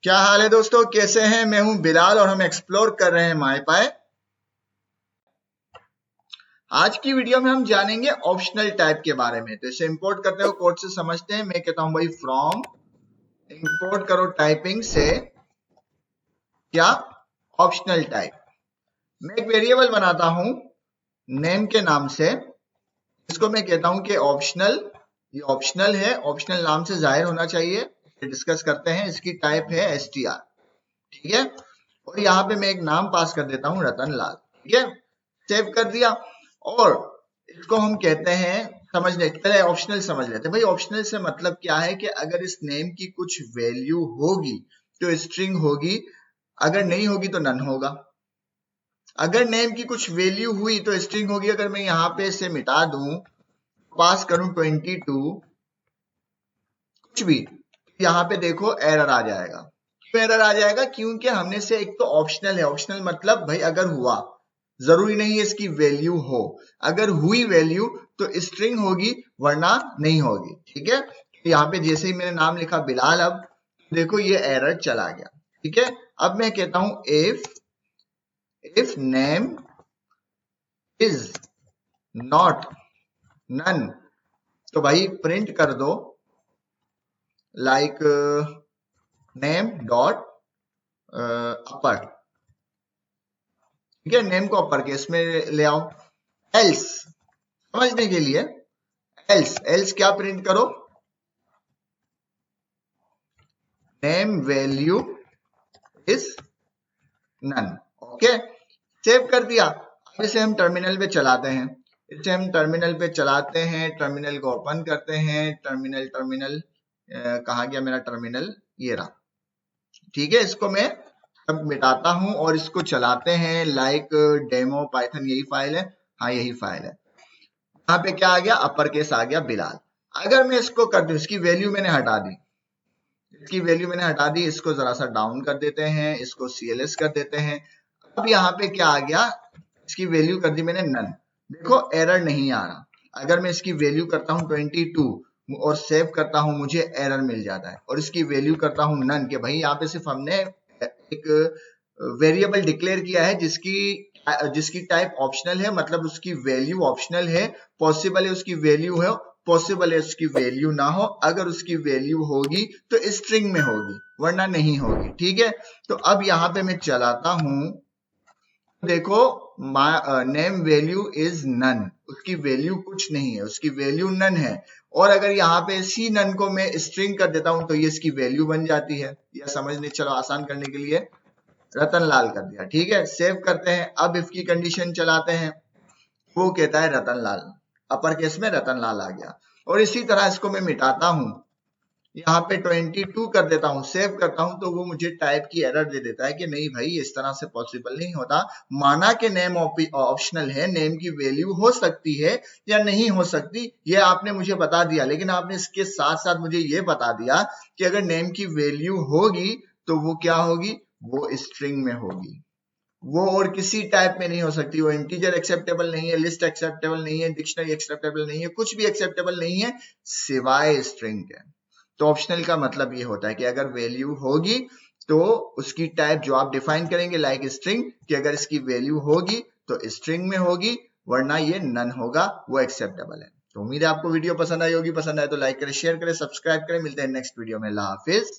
क्या हाल है दोस्तों, कैसे हैं? मैं हूं बिलाल और हम एक्सप्लोर कर रहे हैं माईपाई। आज की वीडियो में हम जानेंगे ऑप्शनल टाइप के बारे में। तो इसे इंपोर्ट करते हो कोड से समझते हैं। मैं कहता हूं भाई फ्रॉम इंपोर्ट करो टाइपिंग से क्या ऑप्शनल टाइप। मैं एक वेरिएबल बनाता हूं नेम के नाम से। इसको मैं कहता हूं कि ऑप्शनल। ये ऑप्शनल है, ऑप्शनल नाम से जाहिर होना चाहिए। डिस्कस करते हैं। इसकी टाइप है str, ठीक है। और यहाँ पे मैं एक नाम पास कर देता हूँ रतन लाल, ठीक है। सेव कर दिया। और इसको हम कहते हैं, समझने पहले ऑप्शनल समझ लेते हैं। भाई ऑप्शनल से मतलब क्या है कि अगर इस नेम की कुछ वैल्यू होगी तो स्ट्रिंग होगी, अगर नहीं होगी तो नन होगा। अगर नेम की कुछ वैल्यू हुई तो स्ट्रिंग होगी। अगर मैं यहाँ पे इसे मिटा दूं, पास करूं 22, कुछ भी, यहाँ पे देखो एरर आ जाएगा। क्यों एरर आ जाएगा? क्योंकि हमने से एक तो ऑप्शनल है। ऑप्शनल मतलब भाई अगर हुआ, जरूरी नहीं है इसकी वैल्यू हो। अगर हुई वैल्यू तो स्ट्रिंग होगी, वरना नहीं होगी, ठीक है। यहाँ पे जैसे ही मैंने नाम लिखा बिलाल, अब देखो ये एरर चला गया, ठीक है। अब मैं कहता हूं if name is not none, तो भाई प्रिंट कर दो लाइक नेम डॉट अपर, ठीक है। नेम को अपर केस में ले आओ। एल्स समझने के लिए, एल्स क्या प्रिंट करो? Name value is none, okay. Save कर दिया। अब इसे हम टर्मिनल पे चलाते हैं। टर्मिनल को ओपन करते हैं। टर्मिनल कहाँ गया मेरा टर्मिनल? ये रहा, ठीक है। इसको मैं अब मिटाता हूं और इसको चलाते हैं लाइक डेमो पाइथन। यही फाइल है, हाँ यही फाइल है। यहाँ पे क्या आ गया? अपर केस आ गया बिलाल। अगर मैं इसको कर दूं, इसकी वैल्यू मैंने हटा दी, इसको जरा सा डाउन कर देते हैं, इसको CLS कर देते हैं। अब यहाँ पे क्या आ गया? इसकी वैल्यू कर दी मैंने नन। देखो एरर नहीं आ रहा। अगर मैं इसकी वैल्यू करता हूँ 22 और सेव करता हूँ, मुझे एरर मिल जाता है। और इसकी वैल्यू करता हूँ नन, के भाई यहाँ पे सिर्फ हमने एक वेरिएबल डिक्लेयर किया है जिसकी टाइप ऑप्शनल है, मतलब उसकी वैल्यू ऑप्शनल है। पॉसिबल है उसकी वैल्यू है, पॉसिबल है उसकी वैल्यू ना हो। अगर उसकी वैल्यू होगी तो स्ट्रिंग में होगी, वरना नहीं होगी, ठीक है। तो अब यहाँ पे मैं चलाता हूं, देखो नेम वैल्यू इज नन, उसकी वैल्यू कुछ नहीं है, उसकी वैल्यू नन है। और अगर यहाँ पे सी नन को मैं स्ट्रिंग कर देता हूं तो ये इसकी वैल्यू बन जाती है। या समझने, चलो आसान करने के लिए रतन लाल कर दिया, ठीक है। सेव करते हैं। अब इसकी कंडीशन चलाते हैं, वो कहता है रतन लाल, अपर केस में रतन लाल आ गया। और इसी तरह इसको मैं मिटाता हूं, यहाँ पे 22 कर देता हूँ, सेव करता हूँ, तो वो मुझे टाइप की एरर दे देता है कि नहीं भाई इस तरह से पॉसिबल नहीं होता। माना कि नेम ऑप्शनल है, नेम की वैल्यू हो सकती है या नहीं हो सकती, ये आपने मुझे बता दिया। लेकिन आपने इसके साथ साथ मुझे ये बता दिया कि अगर नेम की वैल्यू होगी तो वो क्या होगी? वो स्ट्रिंग में होगी। वो और किसी टाइप में नहीं हो सकती। वो इंटीजर एक्सेप्टेबल नहीं है, लिस्ट एक्सेप्टेबल नहीं है, डिक्शनरी एक्सेप्टेबल नहीं है, कुछ भी एक्सेप्टेबल नहीं है सिवाय स्ट्रिंग के। तो ऑप्शनल का मतलब ये होता है कि अगर वैल्यू होगी तो उसकी टाइप जो आप डिफाइन करेंगे लाइक स्ट्रिंग, कि अगर इसकी वैल्यू होगी तो स्ट्रिंग में होगी, वरना ये नन होगा, वो एक्सेप्टेबल है। तो उम्मीद है आपको वीडियो पसंद आई होगी। पसंद आए तो लाइक करें, शेयर करें, सब्सक्राइब करें। मिलते हैं नेक्स्ट वीडियो में। अल्लाह हाफिज।